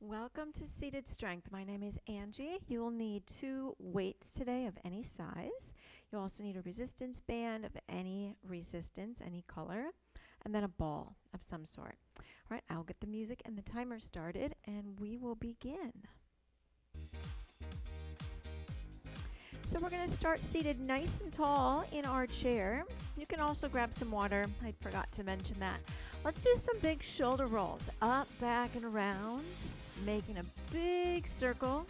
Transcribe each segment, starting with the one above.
Welcome to Seated Strength. My name is Angie. You will need 2 weights today of any size. You'll also need a resistance band of any resistance, any color, and then a ball of some sort. All right, I'll get the music and the timer started, and we will begin. So we're going to start seated nice and tall in our chair. You can also grab some water. I forgot to mention that. Let's do some big shoulder rolls. Up, back, and around, making a big circle.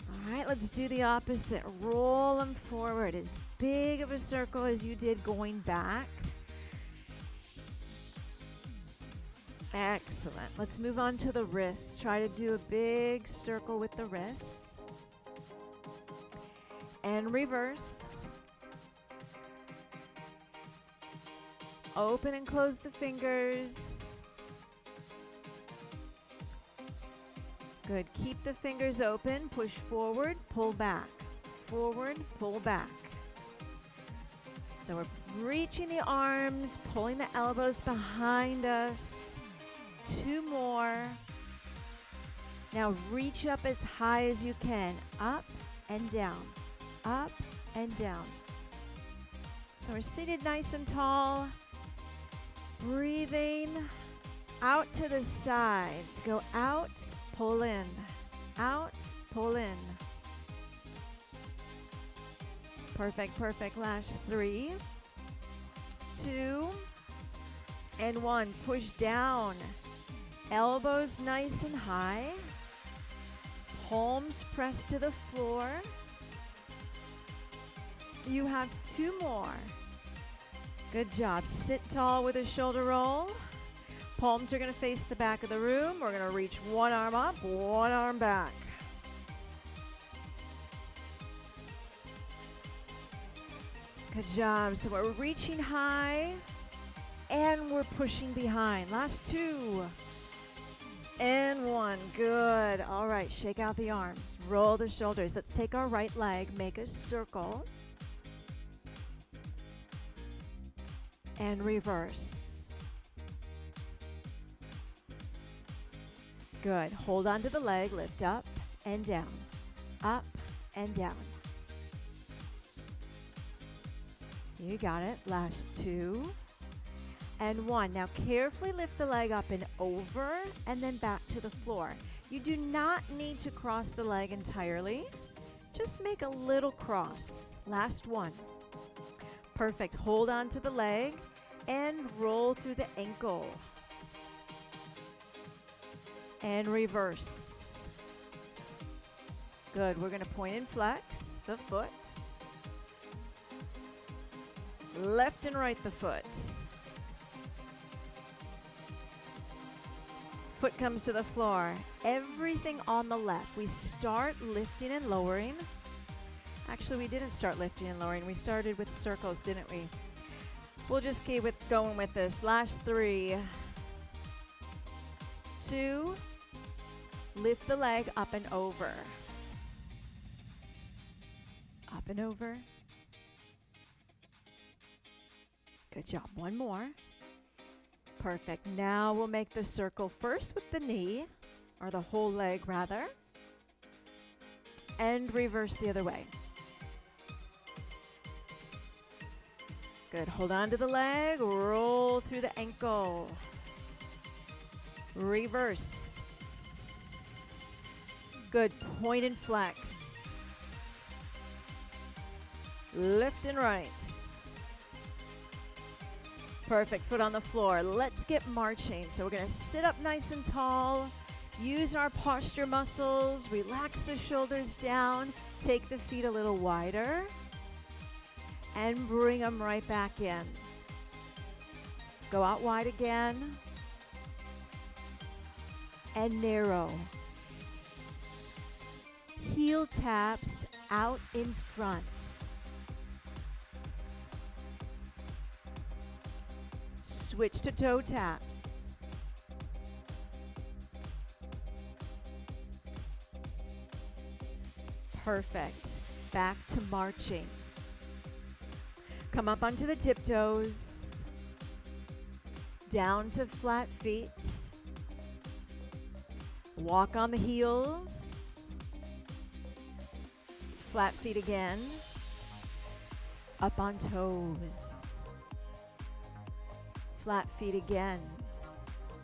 All right, let's do the opposite. Roll them forward. As big of a circle as you did going back. Excellent. Let's move on to the wrists. Try to do a big circle with the wrists. And reverse. Open and close the fingers. Good. Keep the fingers open. Push forward, pull back. Forward, pull back. So we're reaching the arms, pulling the elbows behind us. 2 more. Now reach up as high as you can. Up and down. Up and down. So we're seated nice and tall. Breathing out to the sides. Go out, pull in. Out, pull in. Perfect, perfect. Last 3, 2, and 1. Push down. Elbows nice and high. Palms pressed to the floor. You have 2 more. Good job. Sit tall with a shoulder roll. Palms are going to face the back of the room. We're going to reach one arm up, one arm back. Good job. So we're reaching high and we're pushing behind. Last 2. And 1. Good. All right. Shake out the arms. Roll the shoulders. Let's take our right leg. Make a circle. And reverse. Good. Hold on to the leg. Lift up and down. Up and down. You got it. Last 2. And 1. Now carefully lift the leg up and over and then back to the floor. You do not need to cross the leg entirely. Just make a little cross. Last 1. Perfect. Hold on to the leg and roll through the ankle. And reverse. Good. We're going to point and flex the foot. Left and right the foot. Foot comes to the floor. Everything on the left. We start lifting and lowering. Actually, we didn't start lifting and lowering. We started with circles, didn't we? We'll just keep going with this. Last 3, 2, lift the leg up and over. Up and over. Good job. 1 more. Perfect. Now we'll make the circle first with the knee, or the whole leg rather, and reverse the other way. Good. Hold on to the leg, roll through the ankle. Reverse. Good. Point and flex. Left and right. Perfect. Foot on the floor. Let's get marching. So we're going to sit up nice and tall. Use our posture muscles. Relax the shoulders down. Take the feet a little wider. And bring them right back in. Go out wide again. And narrow. Heel taps out in front. Switch to toe taps. Perfect. Back to marching. Come up onto the tiptoes. Down to flat feet. Walk on the heels. Flat feet again. Up on toes. Flat feet again.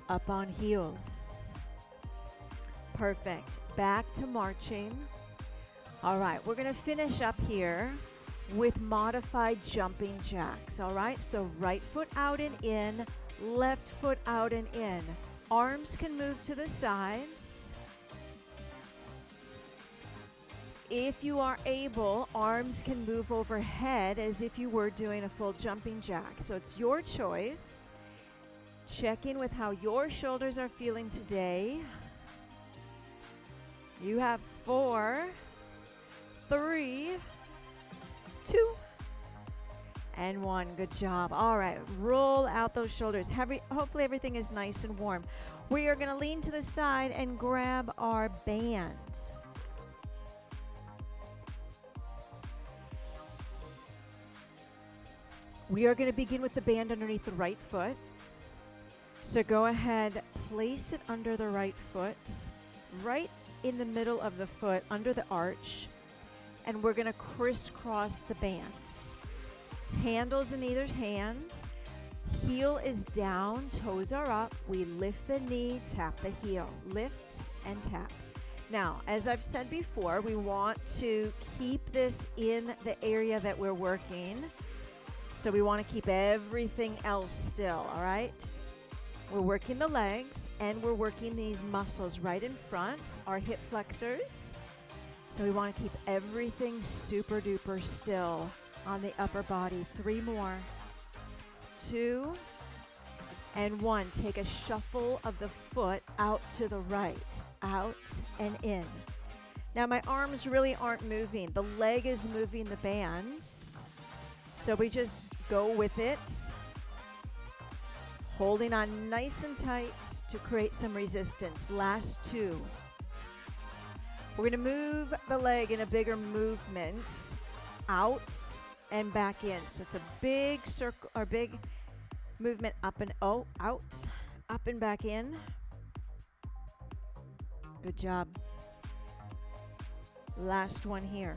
Up on heels. Perfect. Back to marching. All right, we're going to finish up here with modified jumping jacks. All right, so right foot out and in, left foot out and in. Arms can move to the sides. If you are able, arms can move overhead as if you were doing a full jumping jack. So it's your choice. Check in with how your shoulders are feeling today. You have 4, 3, 2, and 1. Good job. All right, roll out those shoulders. Hopefully everything is nice and warm. We are going to lean to the side and grab our bands. We are going to begin with the band underneath the right foot. So go ahead, place it under the right foot, right in the middle of the foot, under the arch, and we're going to crisscross the bands. Handles in either hand, heel is down, toes are up. We lift the knee, tap the heel, lift and tap. Now, as I've said before, we want to keep this in the area that we're working. So we want to keep everything else still, all right? We're working the legs and we're working these muscles right in front, our hip flexors. So we want to keep everything super duper still on the upper body. 3 more. 2 and 1. Take a shuffle of the foot out to the right, out and in. Now my arms really aren't moving. The leg is moving the bands. So we just go with it, holding on nice and tight to create some resistance. Last 2. We're going to move the leg in a bigger movement, out and back in. So it's a big circle or big movement up and out, up and back in. Good job. Last one here.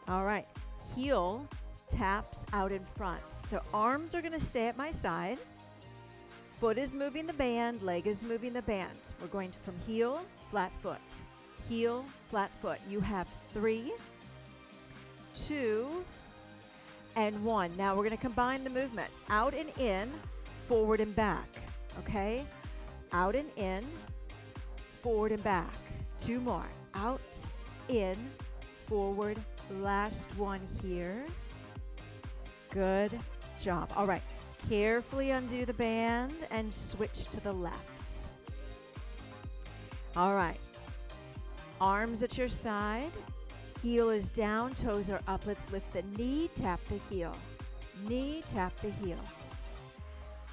All right, heel taps out in front. So arms are going to stay at my side. Foot is moving the band, leg is moving the band. We're going from heel, flat foot, heel, flat foot. You have 3, 2, and 1. Now we're going to combine the movement. Out and in, forward and back. Okay? Out and in, forward and back. 2 more. Out, in, forward. Last one here. Good job. All right. Carefully undo the band and switch to the left. All right. Arms at your side. Heel is down, toes are up. Let's lift the knee, tap the heel. Knee, tap the heel.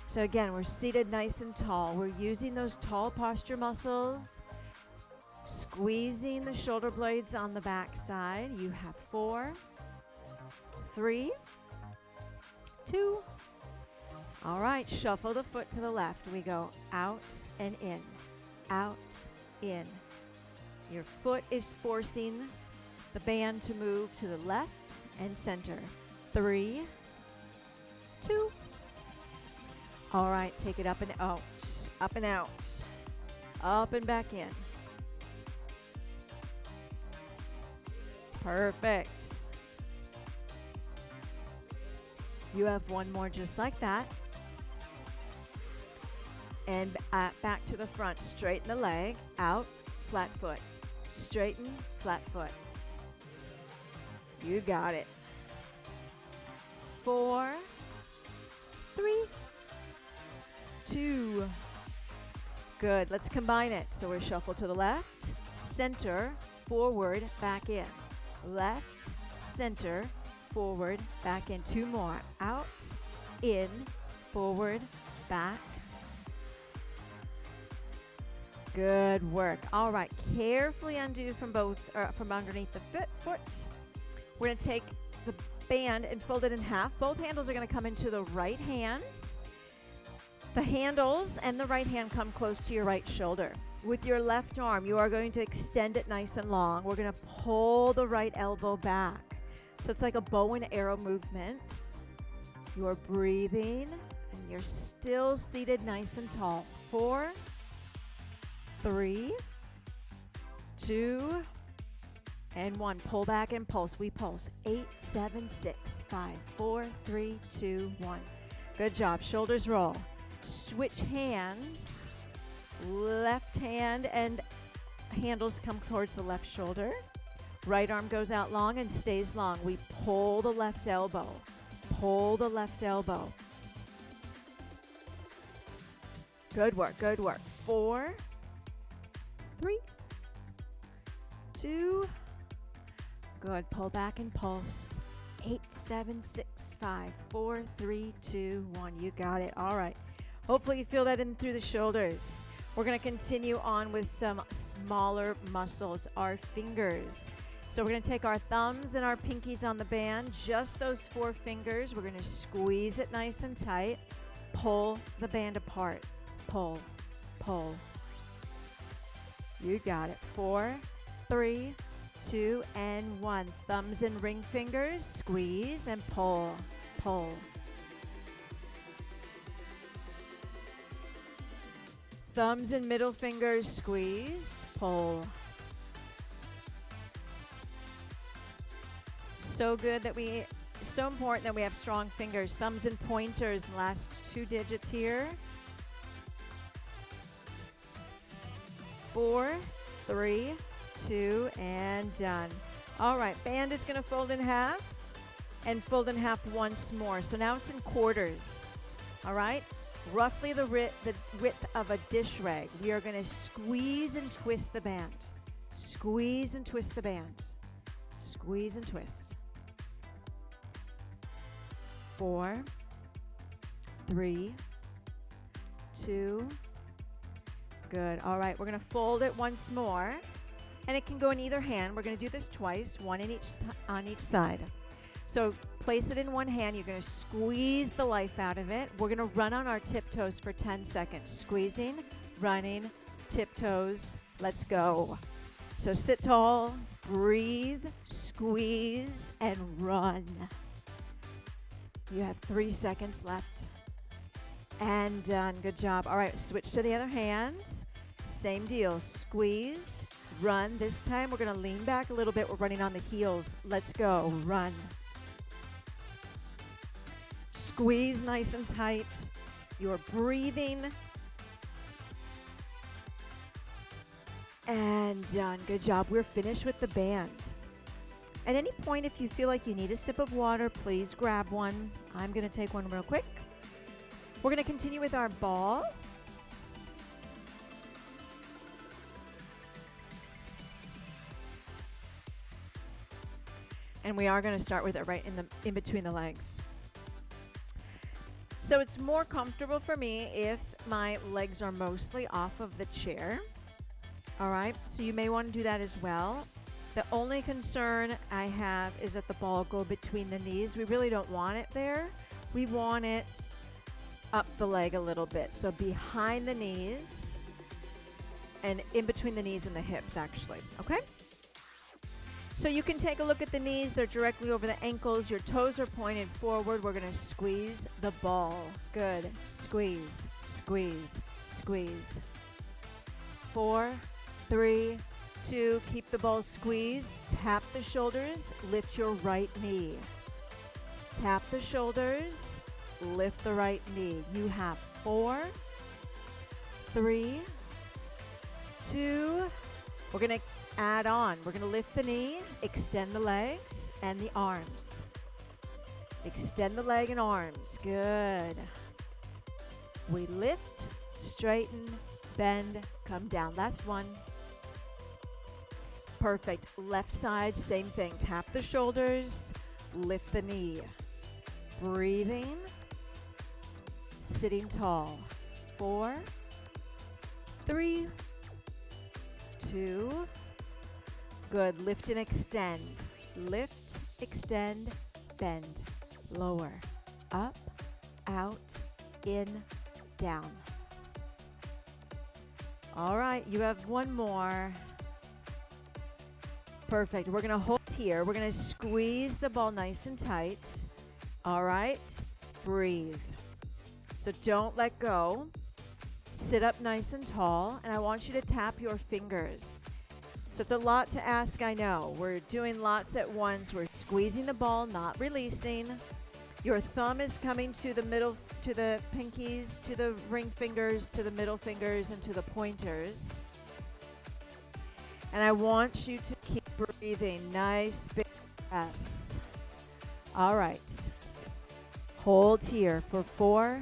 So again, we're seated nice and tall. We're using those tall posture muscles, squeezing the shoulder blades on the back side. You have 4, 3, 2. All right, shuffle the foot to the left. We go out and in, out, in. Your foot is forcing the band to move to the left and center. 3, 2. All right, take it up and out, up and out, up and back in. Perfect. You have 1 more just like that. And back to the front, straighten the leg, out, flat foot. Straighten, flat foot. You got it. 4, 3, 2. Good, let's combine it. So we're shuffle to the left, center, forward, back in. Left, center, forward, back in. 2 more. Out, in, forward, back. Good work. All right, carefully undo from underneath the foot. We're going to take the band and fold it in half. Both handles are going to come into the right hand. The handles and the right hand come close to your right shoulder. With your left arm, you are going to extend it nice and long. We're going to pull the right elbow back. So it's like a bow and arrow movement. You're breathing, and you're still seated nice and tall. 4, 3, 2, and 1. Pull back and pulse. We pulse. 8, 7, 6, 5, 4, 3, 2, 1. Good job. Shoulders roll. Switch hands. Left hand and handles come towards the left shoulder. Right arm goes out long and stays long. We pull the left elbow. Pull the left elbow. Good work, good work. 4, 3, 2. Good. Pull back and pulse. 8, 7, 6, 5, 4, 3, 2, 1. You got it. All right. Hopefully you feel that in through the shoulders. We're going to continue on with some smaller muscles, our fingers. So we're going to take our thumbs and our pinkies on the band, just those 4 fingers. We're going to squeeze it nice and tight. Pull the band apart. Pull, pull. You got it. 4, 3, 2, and 1. Thumbs and ring fingers, squeeze and pull, pull. Thumbs and middle fingers, squeeze, pull. So important that we have strong fingers. Thumbs and pointers, last 2 digits here. 4, 3, 2, and done. All right, band is going to fold in half and fold in half once more. So now it's in quarters. All right, roughly the width of a dish rag. We are going to squeeze and twist the band. Squeeze and twist the band. Squeeze and twist. 4, 3, 2. Good. All right, we're going to fold it once more, and it can go in either hand. We're going to do this twice, one on each side. So place it in one hand. You're going to squeeze the life out of it. We're going to run on our tiptoes for 10 seconds. Squeezing, running, tiptoes. Let's go. So sit tall, breathe, squeeze, and run. You have 3 seconds left. And done. Good job. All right, switch to the other hand. Same deal. Squeeze, run. This time we're going to lean back a little bit. We're running on the heels. Let's go. Run. Squeeze nice and tight. You're breathing. And done. Good job. We're finished with the band. At any point, if you feel like you need a sip of water, please grab one. I'm going to take one real quick. We're going to continue with our ball. And we are going to start with it right in between the legs. So it's more comfortable for me if my legs are mostly off of the chair. All right, so you may want to do that as well. The only concern I have is that the ball go between the knees. We really don't want it there. We want it up the leg a little bit. So behind the knees and in between the knees and the hips, actually. Okay? So you can take a look at the knees. They're directly over the ankles. Your toes are pointed forward. We're going to squeeze the ball. Good. Squeeze, squeeze, squeeze. 4, 3, 2. Keep the ball squeezed. Tap the shoulders. Lift your right knee. Tap the shoulders. Lift the right knee. You have 4, 3, 2. We're going to add on. We're going to lift the knee, extend the legs and the arms. Extend the leg and arms. Good. We lift, straighten, bend, come down. Last one. Perfect. Left side, same thing. Tap the shoulders, lift the knee. Breathing. Sitting tall. 4, 3, 2. Good. Lift and extend. Lift, extend, bend. Lower. Up, out, in, down. All right, you have one more. Perfect. We're going to hold here. We're going to squeeze the ball nice and tight. All right, breathe. So don't let go. Sit up nice and tall, and I want you to tap your fingers. So it's a lot to ask, I know. We're doing lots at once. We're squeezing the ball, not releasing. Your thumb is coming to the middle, to the pinkies, to the ring fingers, to the middle fingers, and to the pointers. And I want you to keep breathing. Nice big breaths. All right. Hold here for 4,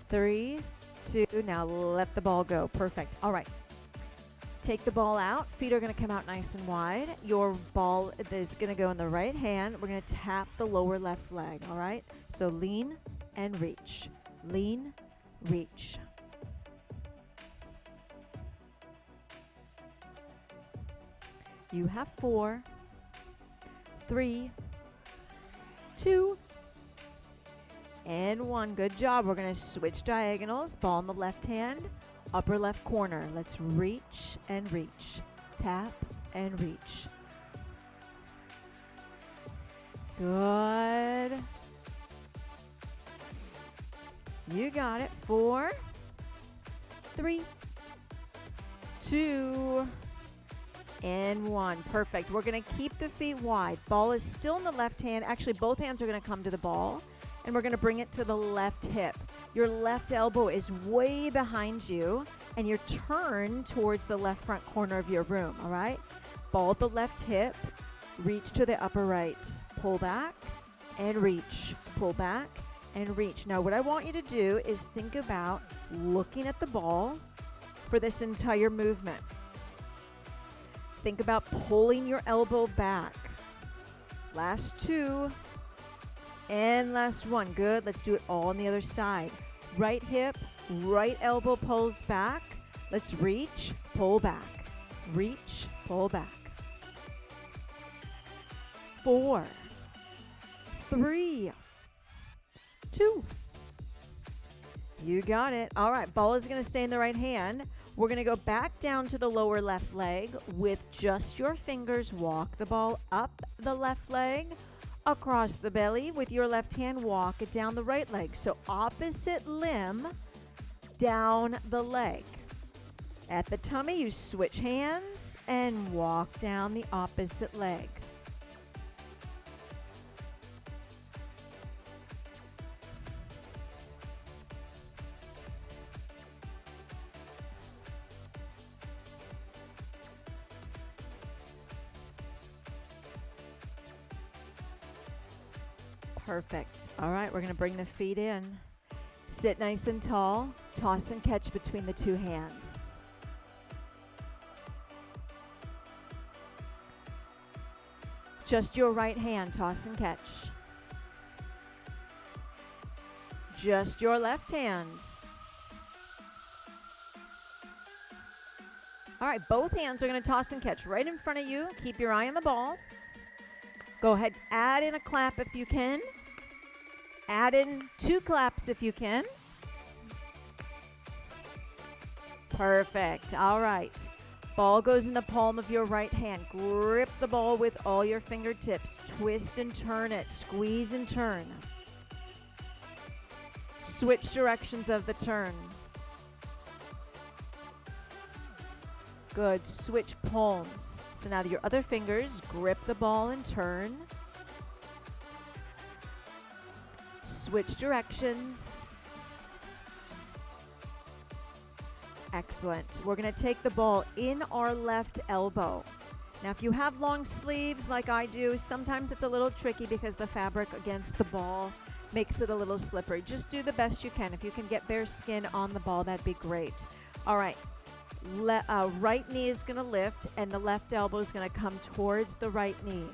3, 2. Now let the ball go. Perfect. All right. Take the ball out. Feet are going to come out nice and wide. Your ball is going to go in the right hand. We're going to tap the lower left leg. All right. So lean and reach. Lean, reach. You have 4, 3, 2, and 1. Good job. We're going to switch diagonals. Ball in the left hand, upper left corner. Let's reach and reach. Tap and reach. Good. You got it. 4, 3, 2, and 1. Perfect. We're going to keep the feet wide. Ball is still in the left hand. Actually, both hands are going to come to the ball, and we're going to bring it to the left hip. Your left elbow is way behind you, and you're turned towards the left front corner of your room, all right? Ball at the left hip. Reach to the upper right. Pull back and reach. Pull back and reach. Now, what I want you to do is think about looking at the ball for this entire movement. Think about pulling your elbow back. Last 2. And last 1. Good. Let's do it all on the other side. Right hip, right elbow pulls back. Let's reach, pull back. Reach, pull back. 4, 3, 2. You got it. All right, ball is going to stay in the right hand. We're going to go back down to the lower left leg with just your fingers. Walk the ball up the left leg, across the belly. With your left hand, walk it down the right leg. So opposite limb down the leg. At the tummy, you switch hands and walk down the opposite leg. Perfect. All right, we're going to bring the feet in. Sit nice and tall. Toss and catch between the 2 hands. Just your right hand, toss and catch. Just your left hand. All right, both hands are going to toss and catch right in front of you. Keep your eye on the ball. Go ahead, add in a clap if you can. Add in 2 claps if you can. Perfect. All right. Ball goes in the palm of your right hand. Grip the ball with all your fingertips. Twist and turn it. Squeeze and turn. Switch directions of the turn. Good. Switch palms. So now your other fingers, grip the ball and turn. Switch directions. Excellent. We're going to take the ball in our left elbow. Now, if you have long sleeves like I do, sometimes it's a little tricky because the fabric against the ball makes it a little slippery. Just do the best you can. If you can get bare skin on the ball, that'd be great. All right. Right knee is going to lift, and the left elbow is going to come towards the right knee.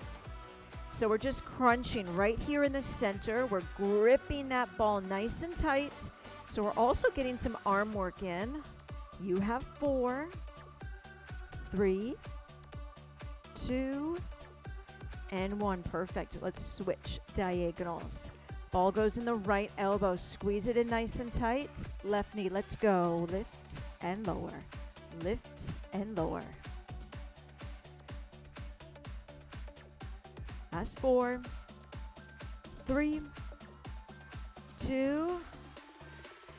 So we're just crunching right here in the center. We're gripping that ball nice and tight. So we're also getting some arm work in. You have 4, 3, 2, and 1. Perfect. Let's switch diagonals. Ball goes in the right elbow. Squeeze it in nice and tight. Left knee. Let's go. Lift and lower. lift and lower. Last 4, 3, 2,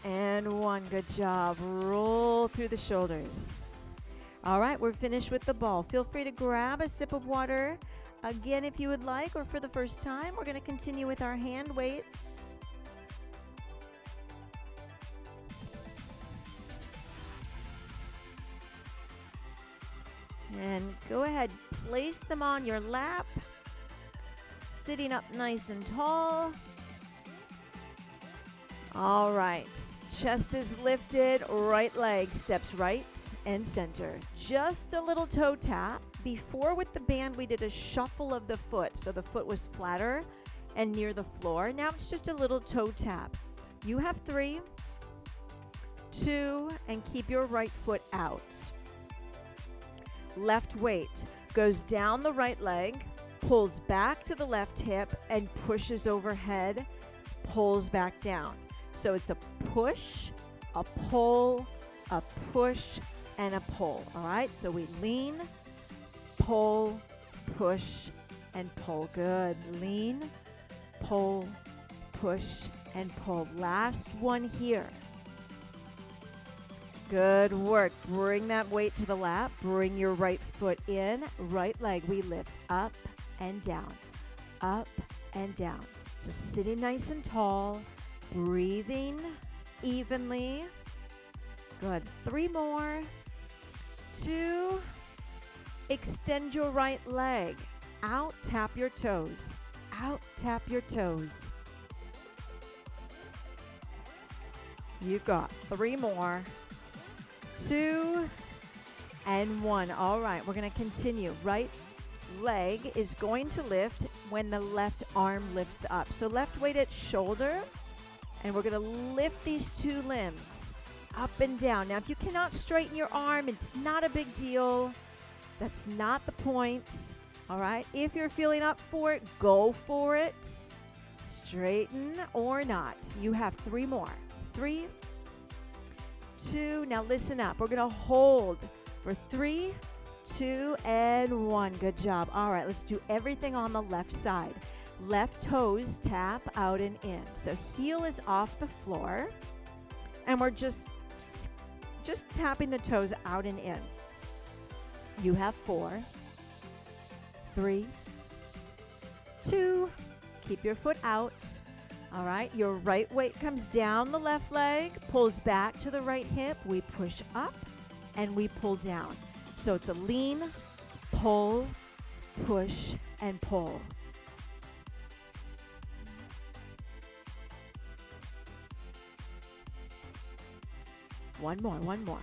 and 1. Good job. Roll through the shoulders. All right, we're finished with the ball. Feel free to grab a sip of water again if you would like, or for the first time. We're going to continue with our hand weights. And go ahead, place them on your lap, sitting up nice and tall. All right, chest is lifted, right leg steps right and center. Just a little toe tap. Before with the band, we did a shuffle of the foot, so the foot was flatter and near the floor. Now it's just a little toe tap. You have 3, 2, and keep your right foot out. Left weight goes down the right leg, pulls back to the left hip, and pushes overhead, pulls back down. So it's a push, a pull, a push, and a pull. All right, so we lean, pull, push, and pull. Good. Lean, pull, push, and pull. Last one here. Good work. Bring that weight to the lap. Bring your right foot in. Right leg, we lift up and down, up and down. So sitting nice and tall, breathing evenly. Good. 3 more. 2. Extend your right leg. Out, tap your toes. Out, tap your toes. You've got 3 more. 2 and 1. All right, we're going to continue. Right leg is going to lift when the left arm lifts up. So left weight at shoulder, and we're going to lift these 2 limbs up and down. Now, if you cannot straighten your arm, it's not a big deal. That's not the point. All right, if you're feeling up for it, go for it. Straighten or not. You have 3 more. 3, 2. Now listen up. We're going to hold for 3, 2, and 1. Good job. All right, let's do everything on the left side. Left toes tap out and in. So heel is off the floor, and we're just tapping the toes out and in. You have 4, 3, 2. Keep your foot out. All right, your right weight comes down the left leg, pulls back to the right hip. We push up and we pull down. So it's a lean, pull, push, and pull. One more.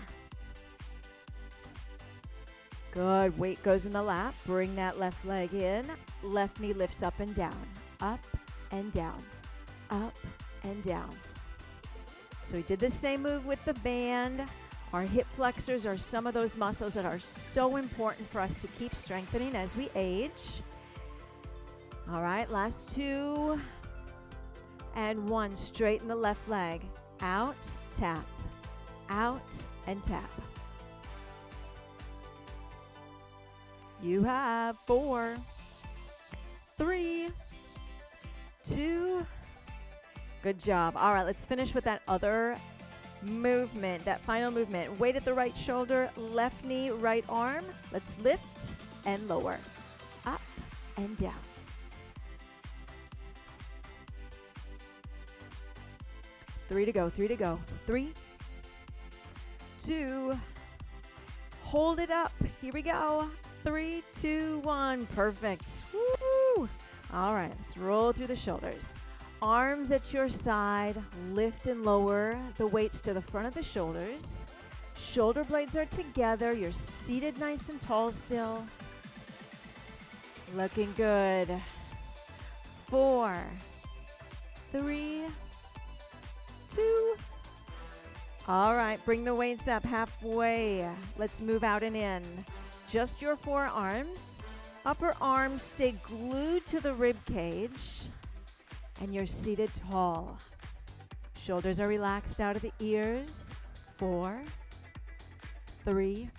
Good, weight goes in the lap. Bring that left leg in. Left knee lifts up and down, up and down, up and down. So we did the same move with the band. Our hip flexors are some of those muscles that are so important for us to keep strengthening as we age. All right, last 2 and 1. Straighten the left leg. Out, tap, out, and tap. You have 4, 3, 2. Good job. All right, let's finish with that other movement, that final movement. Weight at the right shoulder, left knee, right arm. Let's lift and lower, up and down. Three to go. 3, 2. Hold it up. Here we go. 3, 2, 1. Perfect. Woo! All right, let's roll through the shoulders. Arms at your side, lift and lower the weights to the front of the shoulders. Shoulder blades are together. You're seated nice and tall still. Looking good. 4, 3, 2. All right, bring the weights up halfway. Let's move out and in. Just your forearms. Upper arms stay glued to the rib cage. And you're seated tall. Shoulders are relaxed out of the ears. 4, 3,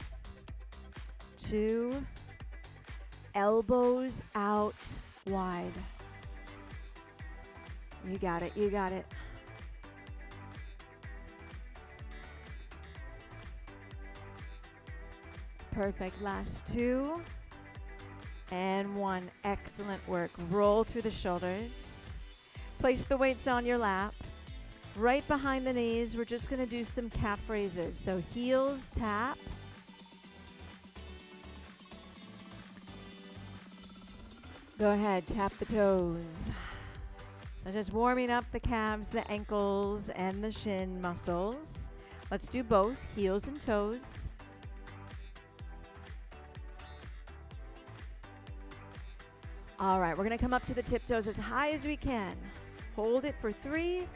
2, elbows out wide. You got it, you got it. Perfect. Last 2 and 1. Excellent work. Roll through the shoulders. Place the weights on your lap. Right behind the knees, we're just going to do some calf raises. So heels tap. Go ahead, tap the toes. So just warming up the calves, the ankles, and the shin muscles. Let's do both, heels and toes. All right, we're going to come up to the tiptoes as high as we can. Hold it for 3,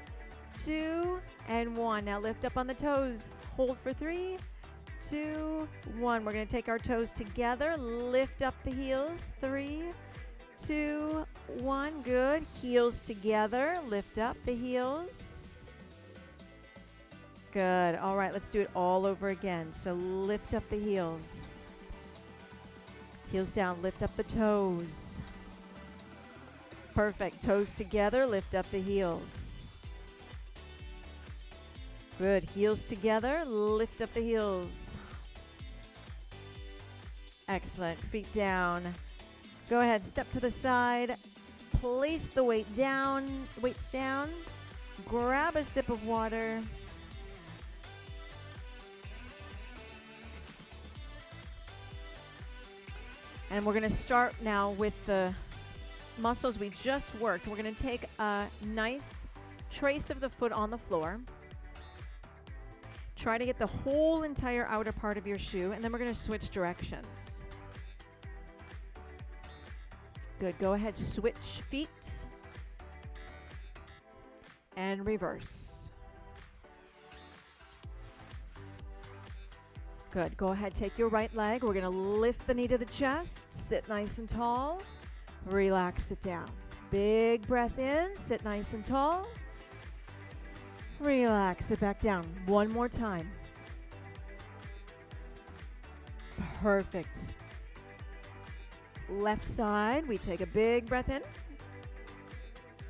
2, and 1. Now lift up on the toes. Hold for 3, 2, 1. We're going to take our toes together. Lift up the heels. 3, 2, 1. Good. Heels together. Lift up the heels. Good. All right, let's do it all over again. So lift up the heels. Heels down. Lift up the toes. Perfect. Toes together. Lift up the heels. Good. Heels together. Lift up the heels. Excellent. Feet down. Go ahead. Step to the side. Place the weight down. Weights down. Grab a sip of water. And we're going to start now with the muscles we just worked. We're going to take a nice trace of the foot on the floor. Try to get the whole entire outer part of your shoe, and then we're going to switch directions. Good. Go ahead, switch feet and reverse. Good. Go ahead, take your right leg. We're going to lift the knee to the chest, sit nice and tall. Relax it down. Big breath in. Sit nice and tall. Relax it back down. One more time. Perfect. Left side. We take a big breath in.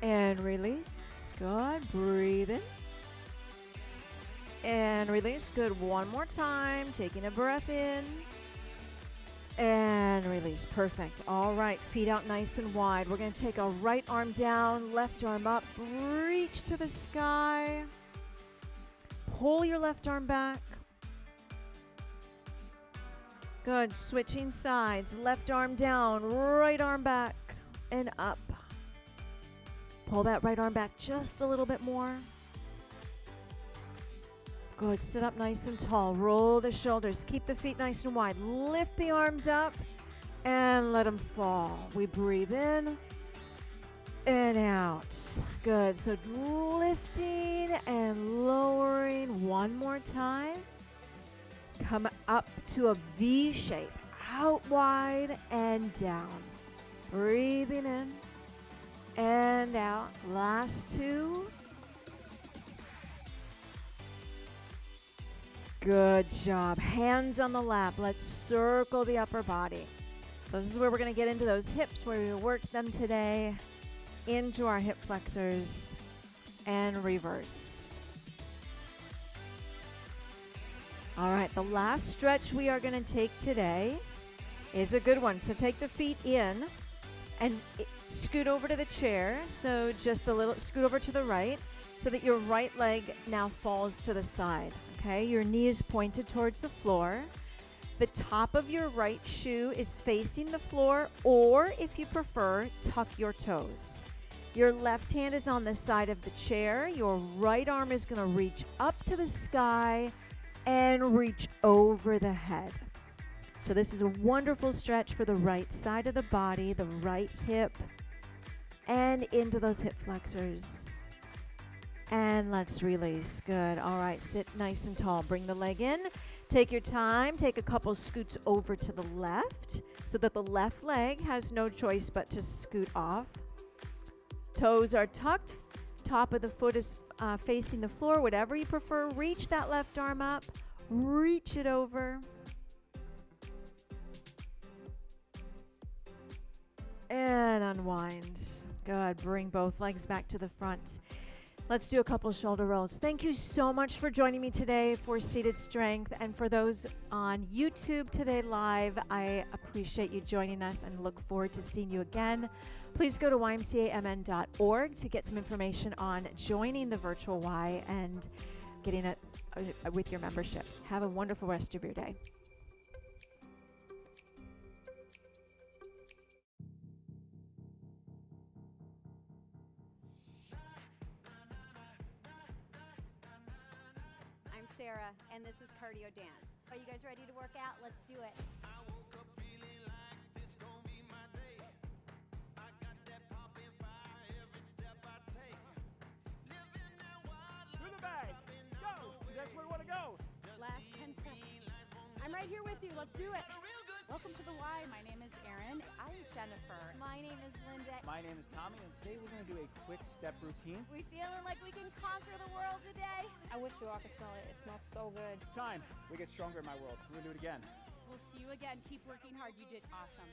And release. Good. Breathe in. And release. Good. One more time. Taking a breath in. And release. Perfect. All right. Feet out nice and wide. We're going to take our right arm down, left arm up, reach to the sky. Pull your left arm back. Good. Switching sides. Left arm down, right arm back, and up. Pull that right arm back just a little bit more. Good. Sit up nice and tall. Roll the shoulders. Keep the feet nice and wide. Lift the arms up and let them fall. We breathe in and out. Good. So lifting and lowering one more time. Come up to a V shape. Out wide and down. Breathing in and out. Last 2. Good job. Hands on the lap. Let's circle the upper body. So this is where we're going to get into those hips, where we work them today into our hip flexors and reverse. All right, the last stretch we are going to take today is a good one. So take the feet in and scoot over to the chair. So just a little, scoot over to the right so that your right leg now falls to the side. Okay, your knee is pointed towards the floor. The top of your right shoe is facing the floor, or if you prefer, tuck your toes. Your left hand is on the side of the chair. Your right arm is going to reach up to the sky and reach over the head. So this is a wonderful stretch for the right side of the body, the right hip, and into those hip flexors. And let's release. Good. All right. Sit nice and tall. Bring the leg in. Take your time. Take a couple scoots over to the left so that the left leg has no choice but to scoot off. Toes are tucked. Top of the foot is facing the floor. Whatever you prefer. Reach that left arm up Reach it over. And unwind. Good. Bring both legs back to the front. Let's do a couple shoulder rolls. Thank you so much for joining me today for Seated Strength. And for those on YouTube today live, I appreciate you joining us and look forward to seeing you again. Please go to ymcamn.org to get some information on joining the virtual Y and getting it with your membership. Have a wonderful rest of your day. I'm Sarah, and this is Cardio Dance. Are you guys ready to work out? Let's do it. I woke up feeling like this gon' be my day. I got that poppin' fire every step I take. Living that wild life. To the bag. Go. That's where we want to go. Last 10 seconds. I'm right here with you. Let's do it. Welcome to the Y. My name is Erin. I'm Jennifer. My name is Linda. My name is Tommy, and today we're going to do a quick step routine. We feeling like we can conquer the world today? I wish you all could smell it. It smells so good. Time. We get stronger in my world. We're going to do it again. We'll see you again. Keep working hard. You did awesome.